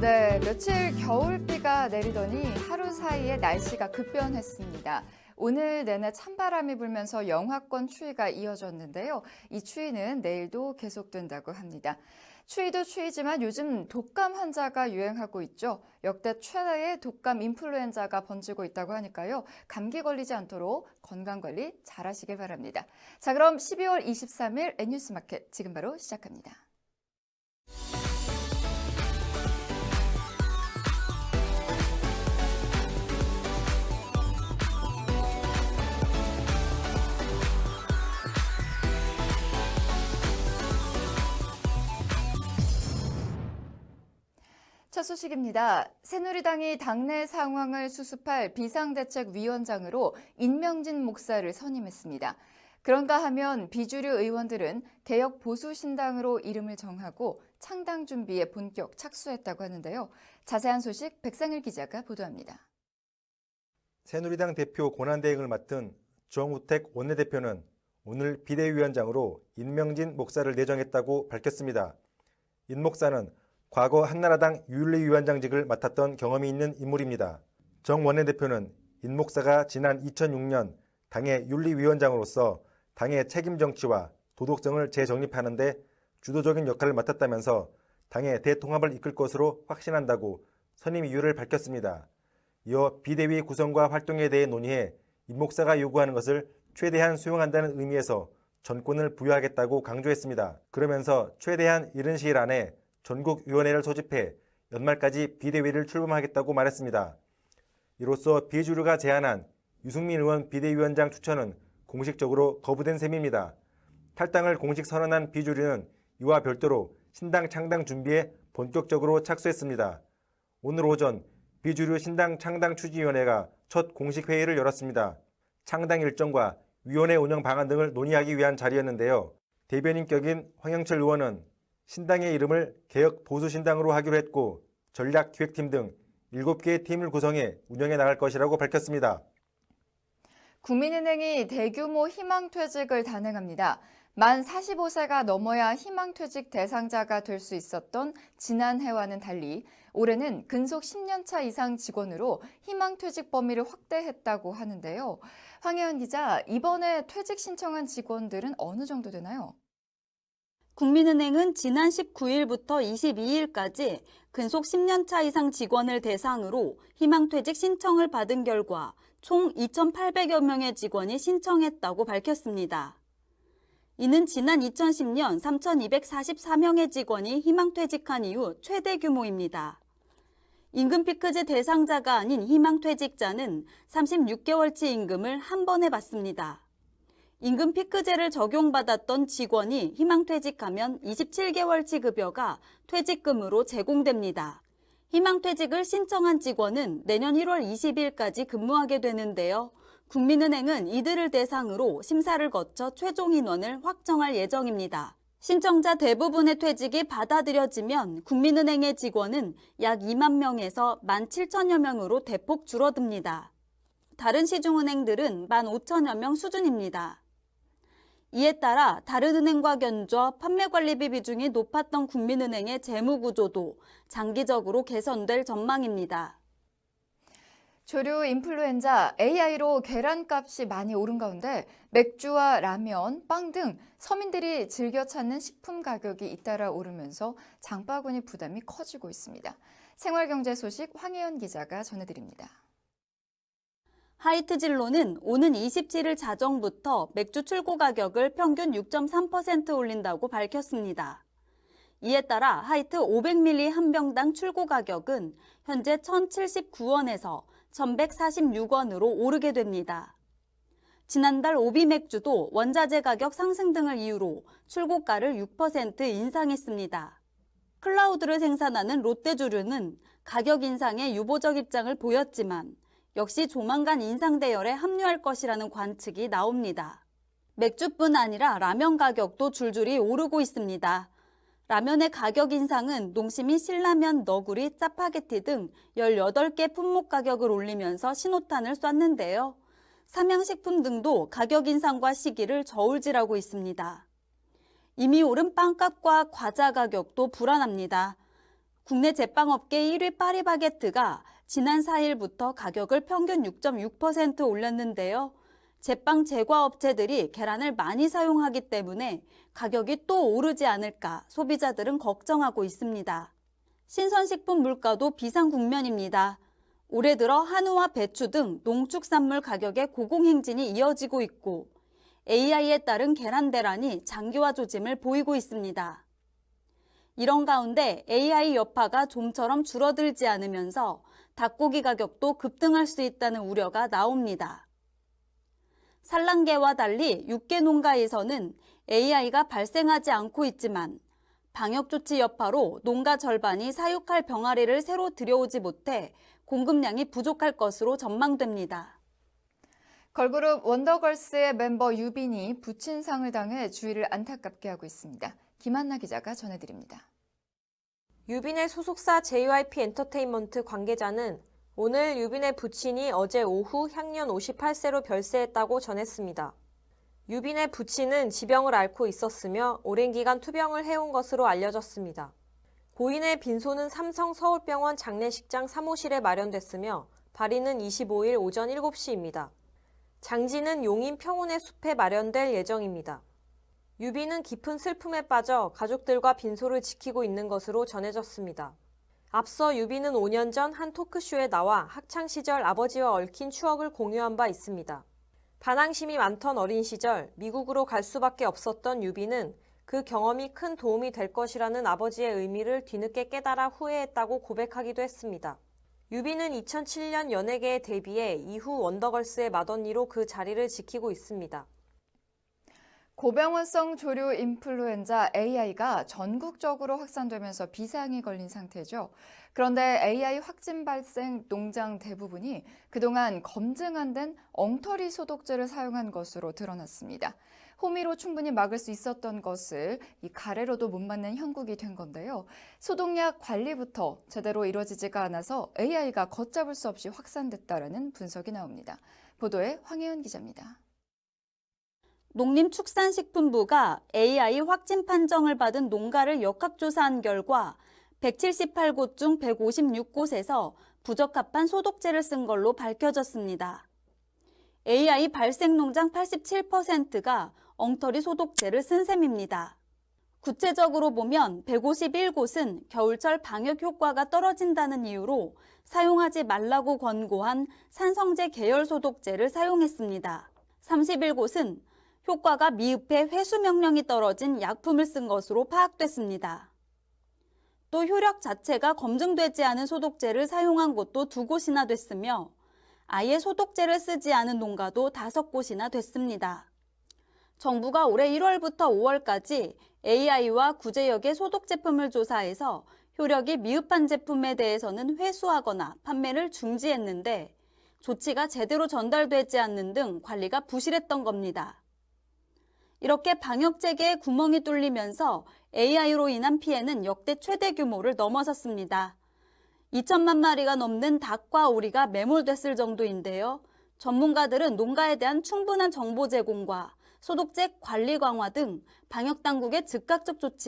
네, 며칠 겨울비가 내리더니 하루 사이에 날씨가 급변했습니다. 오늘 내내 찬바람이 불면서 영하권 추위가 이어졌는데요. 이 추위는 내일도 계속된다고 합니다. 추위도 추위지만 요즘 독감 환자가 유행하고 있죠. 역대 최대의 독감 인플루엔자가 번지고 있다고 하니까요. 감기 걸리지 않도록 건강관리 잘하시길 바랍니다. 자, 그럼 12월 23일 N뉴스마켓 지금 바로 시작합니다. 첫 소식입니다. 새누리당이 당내 상황을 수습할 비상대책위원장으로 임명진 목사를 선임했습니다. 그런가 하면 비주류 의원들은 개혁 보수신당으로 이름을 정하고 창당 준비에 본격 착수했다고 하는데요. 자세한 소식 백상일 기자가 보도합니다. 새누리당 대표 권한대행을 맡은 정우택 원내대표는 오늘 비대위원장으로 임명진 목사를 내정했다고 밝혔습니다. 임 목사는 과거 한나라당 윤리위원장직을 맡았던 경험이 있는 인물입니다. 정 원내대표는 임 목사가 지난 2006년 당의 윤리위원장으로서 당의 책임 정치와 도덕성을 재정립하는 데 주도적인 역할을 맡았다면서 당의 대통합을 이끌 것으로 확신한다고 선임 이유를 밝혔습니다. 이어 비대위 구성과 활동에 대해 논의해 임 목사가 요구하는 것을 최대한 수용한다는 의미에서 전권을 부여하겠다고 강조했습니다. 그러면서 최대한 이른 시일 안에 전국위원회를 소집해 연말까지 비대위를 출범하겠다고 말했습니다. 이로써 비주류가 제안한 유승민 의원 비대위원장 추천은 공식적으로 거부된 셈입니다. 탈당을 공식 선언한 비주류는 이와 별도로 신당 창당 준비에 본격적으로 착수했습니다. 오늘 오전 비주류 신당 창당 추진위원회가 첫 공식 회의를 열었습니다. 창당 일정과 위원회 운영 방안 등을 논의하기 위한 자리였는데요. 대변인격인 황영철 의원은 신당의 이름을 개혁 보수신당으로 하기로 했고 전략기획팀 등 7개의 팀을 구성해 운영해 나갈 것이라고 밝혔습니다. 국민은행이 대규모 희망퇴직을 단행합니다. 만 45세가 넘어야 희망퇴직 대상자가 될 수 있었던 지난해와는 달리 올해는 근속 10년차 이상 직원으로 희망퇴직 범위를 확대했다고 하는데요. 황혜연 기자, 이번에 퇴직 신청한 직원들은 어느 정도 되나요? 국민은행은 지난 19일부터 22일까지 근속 10년차 이상 직원을 대상으로 희망퇴직 신청을 받은 결과 총 2,800여 명의 직원이 신청했다고 밝혔습니다. 이는 지난 2010년 3,244명의 직원이 희망퇴직한 이후 최대 규모입니다. 임금 피크제 대상자가 아닌 희망퇴직자는 36개월치 임금을 한 번에 받습니다. 임금 피크제를 적용받았던 직원이 희망퇴직하면 27개월치 급여가 퇴직금으로 제공됩니다. 희망퇴직을 신청한 직원은 내년 1월 20일까지 근무하게 되는데요. 국민은행은 이들을 대상으로 심사를 거쳐 최종 인원을 확정할 예정입니다. 신청자 대부분의 퇴직이 받아들여지면 국민은행의 직원은 약 2만 명에서 17,000여 명으로 대폭 줄어듭니다. 다른 시중은행들은 15,000여 명 수준입니다. 이에 따라 다른 은행과 견주어 판매관리비 비중이 높았던 국민은행의 재무구조도 장기적으로 개선될 전망입니다. 조류 인플루엔자 AI로 계란값이 많이 오른 가운데 맥주와 라면, 빵 등 서민들이 즐겨 찾는 식품 가격이 잇따라 오르면서 장바구니 부담이 커지고 있습니다. 생활경제 소식 황혜연 기자가 전해드립니다. 하이트진로는 오는 27일 자정부터 맥주 출고 가격을 평균 6.3% 올린다고 밝혔습니다. 이에 따라 하이트 500ml 한 병당 출고 가격은 현재 1,079원에서 1,146원으로 오르게 됩니다. 지난달 오비 맥주도 원자재 가격 상승 등을 이유로 출고가를 6% 인상했습니다. 클라우드를 생산하는 롯데조류는 가격 인상에 유보적 입장을 보였지만 역시 조만간 인상 대열에 합류할 것이라는 관측이 나옵니다. 맥주뿐 아니라 라면 가격도 줄줄이 오르고 있습니다. 라면의 가격 인상은 농심이 신라면, 너구리, 짜파게티 등 18개 품목 가격을 올리면서 신호탄을 쐈는데요. 삼양식품 등도 가격 인상과 시기를 저울질하고 있습니다. 이미 오른 빵값과 과자 가격도 불안합니다. 국내 제빵업계 1위 파리바게뜨가 지난 4일부터 가격을 평균 6.6% 올렸는데요. 제빵 제과 업체들이 계란을 많이 사용하기 때문에 가격이 또 오르지 않을까 소비자들은 걱정하고 있습니다. 신선식품 물가도 비상 국면입니다. 올해 들어 한우와 배추 등 농축산물 가격의 고공행진이 이어지고 있고 AI에 따른 계란 대란이 장기화 조짐을 보이고 있습니다. 이런 가운데 AI 여파가 좀처럼 줄어들지 않으면서 닭고기 가격도 급등할 수 있다는 우려가 나옵니다. 산란계와 달리 육계 농가에서는 AI가 발생하지 않고 있지만 방역조치 여파로 농가 절반이 사육할 병아리를 새로 들여오지 못해 공급량이 부족할 것으로 전망됩니다. 걸그룹 원더걸스의 멤버 유빈이 부친상을 당해 주위를 안타깝게 하고 있습니다. 김한나 기자가 전해드립니다. 유빈의 소속사 JYP 엔터테인먼트 관계자는 오늘 유빈의 부친이 어제 오후 향년 58세로 별세했다고 전했습니다. 유빈의 부친은 지병을 앓고 있었으며 오랜 기간 투병을 해온 것으로 알려졌습니다. 고인의 빈소는 삼성 서울병원 장례식장 사무실에 마련됐으며 발인은 25일 오전 7시입니다. 장지는 용인 평운의 숲에 마련될 예정입니다. 유빈은 깊은 슬픔에 빠져 가족들과 빈소를 지키고 있는 것으로 전해졌습니다. 앞서 유빈은 5년 전 한 토크쇼에 나와 학창시절 아버지와 얽힌 추억을 공유한 바 있습니다. 반항심이 많던 어린 시절 미국으로 갈 수밖에 없었던 유빈은 그 경험이 큰 도움이 될 것이라는 아버지의 의미를 뒤늦게 깨달아 후회했다고 고백하기도 했습니다. 유빈은 2007년 연예계에 데뷔해 이후 원더걸스의 맏언니로 그 자리를 지키고 있습니다. 고병원성 조류 인플루엔자 AI가 전국적으로 확산되면서 비상이 걸린 상태죠. 그런데 AI 확진 발생 농장 대부분이 그동안 검증 안 된 엉터리 소독제를 사용한 것으로 드러났습니다. 호미로 충분히 막을 수 있었던 것을 이 가래로도 못 막는 형국이 된 건데요. 소독약 관리부터 제대로 이루어지지가 않아서 AI가 걷잡을 수 없이 확산됐다라는 분석이 나옵니다. 보도에 황혜은 기자입니다. 농림축산식품부가 AI 확진 판정을 받은 농가를 역학조사한 결과 178곳 중 156곳에서 부적합한 소독제를 쓴 걸로 밝혀졌습니다. AI 발생 농장 87%가 엉터리 소독제를 쓴 셈입니다. 구체적으로 보면 151곳은 겨울철 방역 효과가 떨어진다는 이유로 사용하지 말라고 권고한 산성제 계열 소독제를 사용했습니다. 31곳은 효과가 미흡해 회수 명령이 떨어진 약품을 쓴 것으로 파악됐습니다. 또 효력 자체가 검증되지 않은 소독제를 사용한 곳도 2곳이나 됐으며 아예 소독제를 쓰지 않은 농가도 5곳이나 됐습니다. 정부가 올해 1월부터 5월까지 AI와 구제역의 소독 제품을 조사해서 효력이 미흡한 제품에 대해서는 회수하거나 판매를 중지했는데 조치가 제대로 전달되지 않는 등 관리가 부실했던 겁니다. 이렇게 방역 체계에 구멍이 뚫리면서 AI로 인한 피해는 역대 최대 규모를 넘어섰습니다. 2천만 마리가 넘는 닭과 오리가 매몰됐을 정도인데요. 전문가들은 농가에 대한 충분한 정보 제공과 소독제 관리 강화 등 방역 당국의 즉각적 조치